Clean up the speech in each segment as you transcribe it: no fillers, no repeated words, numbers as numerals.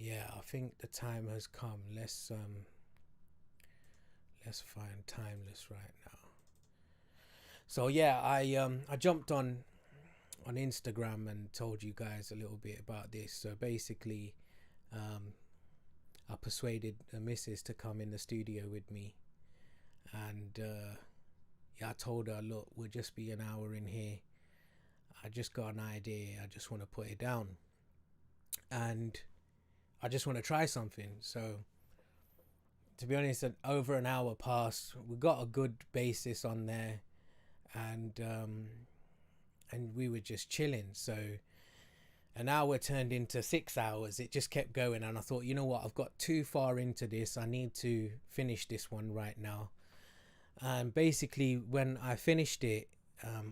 yeah, I think the time has come. Let's find Timeless right now. So yeah, I jumped on Instagram and told you guys a little bit about this. So basically, I persuaded the missus to come in the studio with me, and yeah, I told her, look, we'll just be an hour in here. I just got an idea. I just want to put it down, and I just want to try something. So to be honest, over an hour passed. We got a good basis on there, and we were just chilling. So an hour turned into 6 hours. It just kept going, and I thought, you know what, I've got too far into this. I need to finish this one right now. And basically, when I finished it,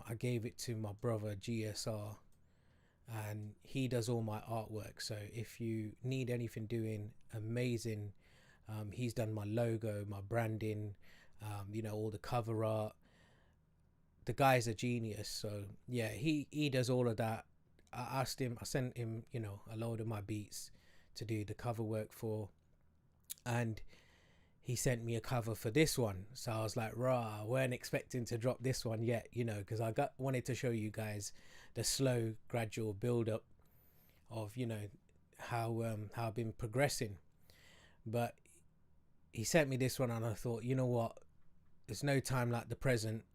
I gave it to my brother GSR, and he does all my artwork. So if you need anything doing, amazing. He's done my logo, my branding, you know, all the cover art. The guy's a genius. So yeah, he does all of that. I sent him, you know, a load of my beats to do the cover work for, and he sent me a cover for this one. So I was like, rah, I weren't expecting to drop this one yet, you know, because I wanted to show you guys the slow, gradual build up of, you know, how I've been progressing. But he sent me this one, and I thought, you know what, there's no time like the present.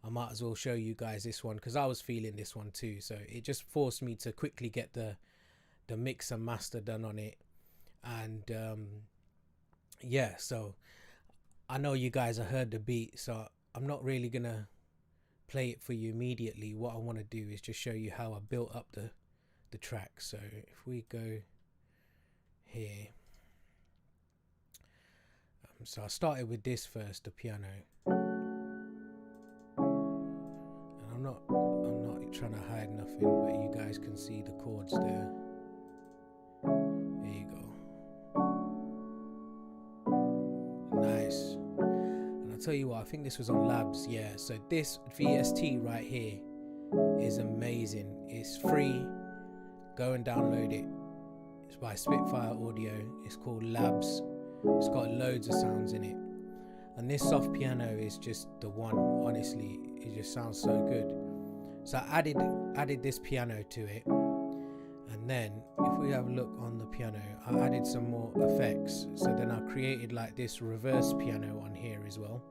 I might as well show you guys this one, because I was feeling this one too. So it just forced me to quickly get the mix and master done on it. And yeah, so I know you guys have heard the beat, so I'm not really gonna play it for you immediately. What I want to do is just show you how I built up the track. So if we go here, so I started with this first, the piano, and I'm not trying to hide nothing, but you guys can see the chords there. There you go. Nice. And I'll tell you what, I think this was on Labs. Yeah, so this VST right here is amazing. It's free. Go and download it. It's by Spitfire Audio. It's called Labs. It's got loads of sounds in it, and this soft piano is just the one. Honestly, it just sounds so good. So I added this piano to it, and then if we have a look on the piano, I added some more effects. So then I created like this reverse piano on here as well,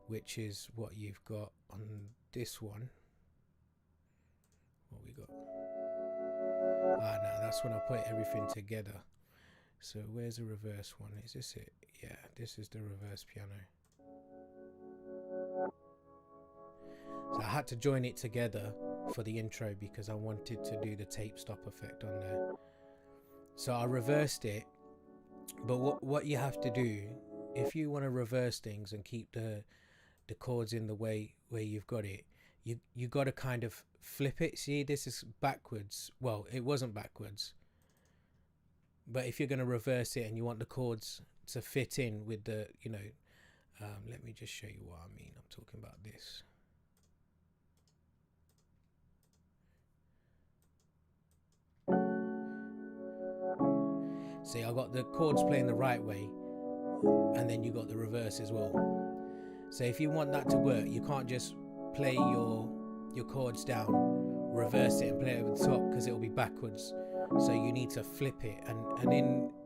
which is what you've got on this one. What we got? No, that's when I put everything together. So where's the reverse one? Is this it? Yeah, this is the reverse piano. So I had to join it together for the intro because I wanted to do the tape stop effect on there. So I reversed it, but what you have to do, if you want to reverse things and keep the chords in the way where you've got it, you got to kind of flip it. See, this is backwards. Well, it wasn't backwards. But if you're going to reverse it and you want the chords to fit in with the, you know, let me just show you what I mean. I'm talking about this. See, I got the chords playing the right way, and then you got the reverse as well. So if you want that to work, you can't just play your chords down, reverse it and play it over the top, because it'll be backwards. So you need to flip it, and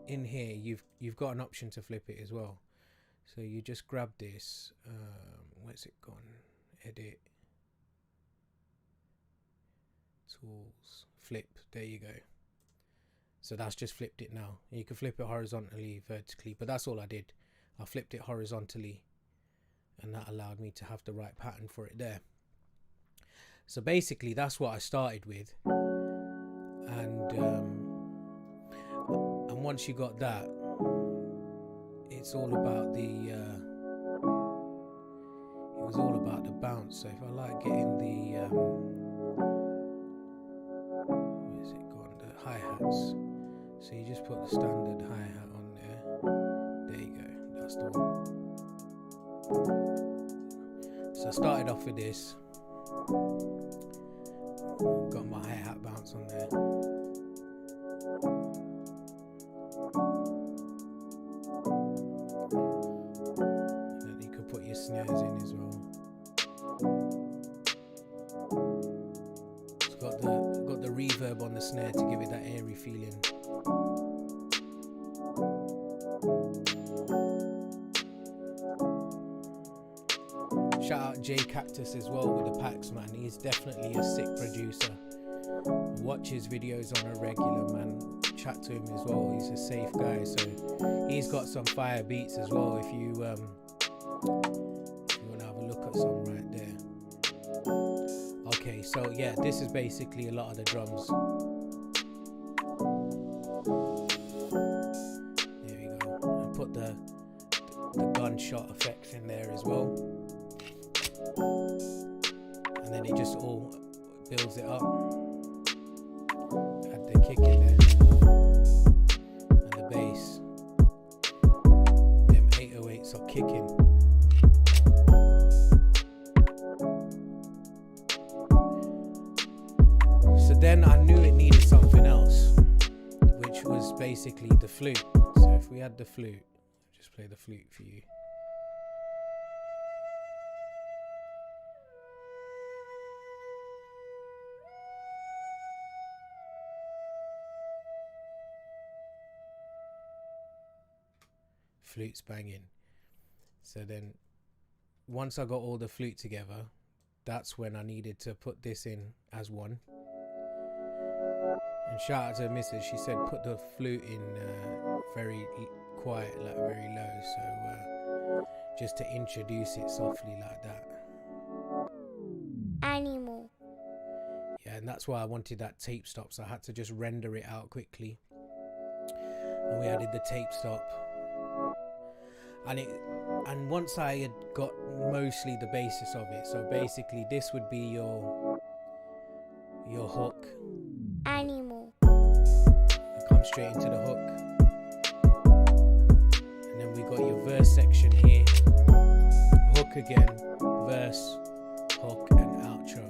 in here you've got an option to flip it as well. So you just grab this, where's it gone? Edit, tools, flip, there you go. So that's just flipped it now. You can flip it horizontally, vertically, but that's all I did. I flipped it horizontally, and that allowed me to have the right pattern for it there. So basically that's what I started with. And once you got that, it's all about the it was all about the bounce. So if I like getting the where's it gone, the hi-hats, so you just put the standard hi-hat on there. There you go, that's the one. So I started off with this, got my hi-hat bounce on there. snares in as well. It's got the reverb on the snare to give it that airy feeling. Shout out J Cactus as well with the packs, man. He's definitely a sick producer. Watch his videos on a regular, man. Chat to him as well. He's a safe guy, so he's got some fire beats as well. If you want to have a look at some right there. Okay, so yeah, this is basically a lot of the drums. There we go. I put the gunshot effects in there as well, and then it just all builds it up. Add the kick in there and the bass. Them 808s are kicking. So then I knew it needed something else, which was basically the flute. So if we had the flute, I'll just play the flute for you. Flute's banging. So then once I got all the flute together, that's when I needed to put this in as one. And shout out to Mrs. She said put the flute in very quiet, like very low, so just to introduce it softly like that. Animal. Yeah, and that's why I wanted that tape stop, so I had to just render it out quickly. And we added the tape stop. And once I had got mostly the basis of it, so basically this would be your hook. Animal. Come straight into the hook, and then we got your verse section here. Hook again, verse, hook, and outro.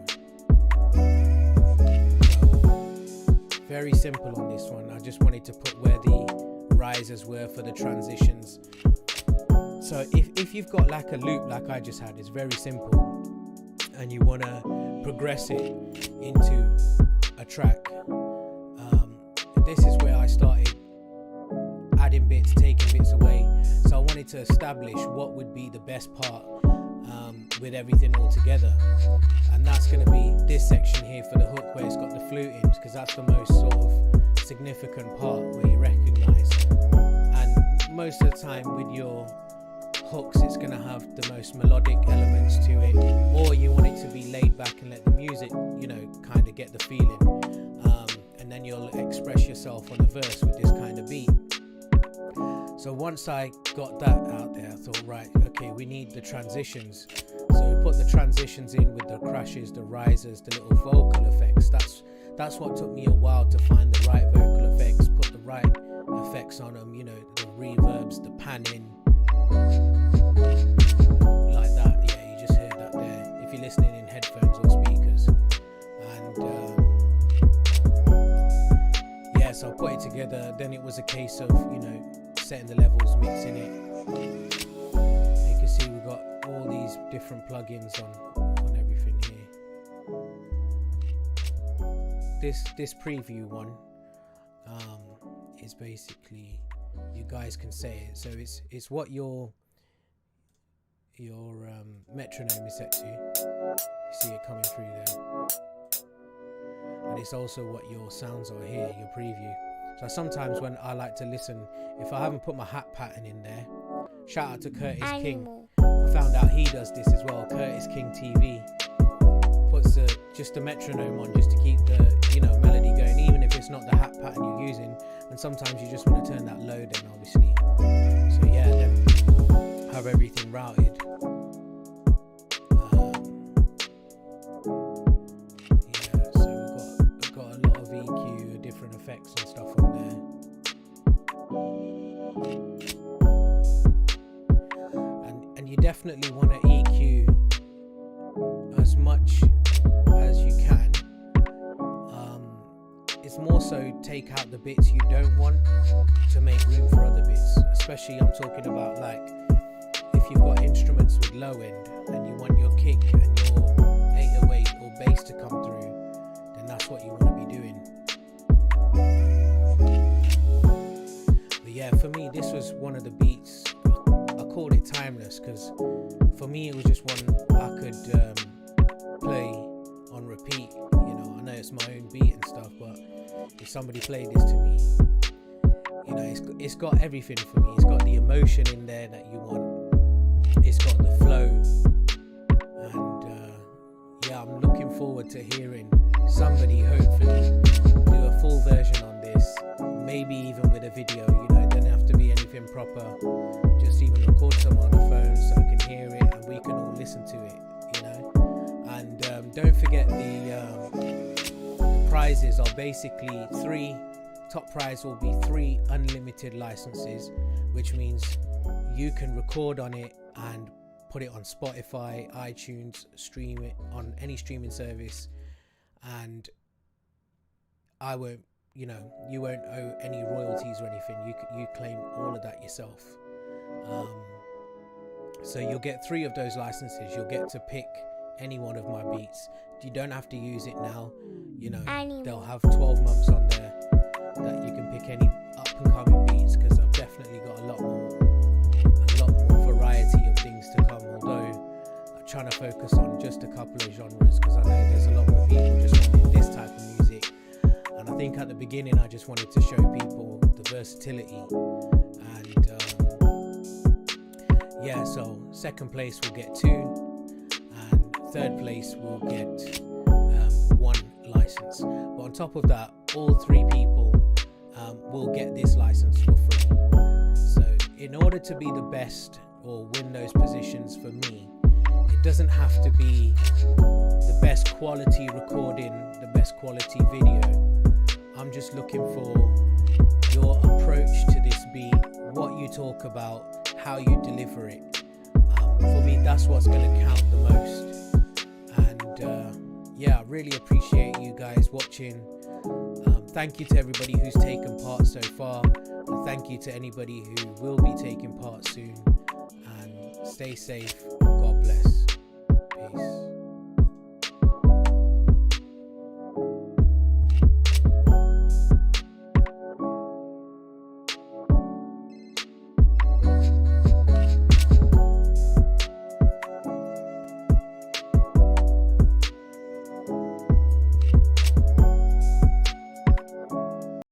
So, very simple on this one. I just wanted to put where the risers were for the transitions. So if you've got like a loop like I just had, it's very simple, and you want to progress it into a track, this is where I started adding bits, taking bits away. So I wanted to establish what would be the best part with everything all together, and that's going to be this section here for the hook where it's got the flute in, because that's the most sort of significant part where you recognize. And most of the time with your hooks, it's going to have the most melodic elements to it, or you want it to be laid back and let the music, you know, kind of get the feeling, and then you'll express yourself on a verse with this kind of beat. So once I got that out there, I thought, right, okay, we need the transitions. So we put the transitions in with the crashes, the risers, the little vocal effects. That's what took me a while to find the right vocal effects, put the right effects on them, you know, the reverbs, the panning, like that. Yeah, you just heard that there if you're listening in headphones or speakers. And yeah, so I put it together. Then it was a case of, you know, setting the levels, mixing it. You can see we've got all these different plugins on everything here. This preview one is basically, you guys can say it, so it's what your metronome is set to. You see it coming through there, and it's also what your sounds are here, your preview. So sometimes when I like to listen, if I haven't put my hat pattern in there, shout out to Curtis King. I found out he does this as well. Curtis King TV puts just a metronome on just to keep the, you know, melody going, even if it's not the hat pattern you're using. And sometimes you just want to turn that low then, obviously. So yeah, then have everything routed. Yeah, so we've got a lot of EQ, different effects and stuff on there. And you definitely want to EQ as much as you can. It's more so take out the bits you don't want to make room for other bits. Especially I'm talking about, like, if you've got instruments with low end and you want your kick and your 808 or bass to come through, then that's what you want to be doing. But yeah, for me, this was one of the beats. I called it timeless because for me it was just one I could play on repeat. You know, I know it's my own beat and stuff, but if somebody played this to me, you know, it's got everything for me. It's got the emotion in there that you want. It's got the flow, and yeah, I'm looking forward to hearing somebody hopefully do a full version on this, maybe even with a video. You know, it doesn't have to be anything proper. Just even record some on the phone so I can hear it and we can all listen to it. You know, and don't forget the prizes are basically three. Top prize will be 3 unlimited licenses, which means you can record on it and put it on Spotify, iTunes, stream it on any streaming service, and I won't, you know, you won't owe any royalties or anything. You claim all of that yourself. So you'll get 3 of those licenses. You'll get to pick any one of my beats. You don't have to use it now. You know, they'll have 12 months on there that you can pick any up and coming beats, because I've definitely got a lot more variety of things to come, although I'm trying to focus on just a couple of genres, because I know there's a lot more people just wanting this type of music, and I think at the beginning I just wanted to show people the versatility, and yeah, so second place will get 2 and third place will get 1 license, but on top of that, all 3 people will get this license for free. So in order to be the best or win those positions for me, it doesn't have to be the best quality recording, the best quality video. I'm just looking for your approach to this beat, what you talk about, how you deliver it. For me, that's what's going to count the most. And yeah, I really appreciate you guys watching. Thank you to everybody who's taken part so far, and thank you to anybody who will be taking part soon, and stay safe. God bless. Peace.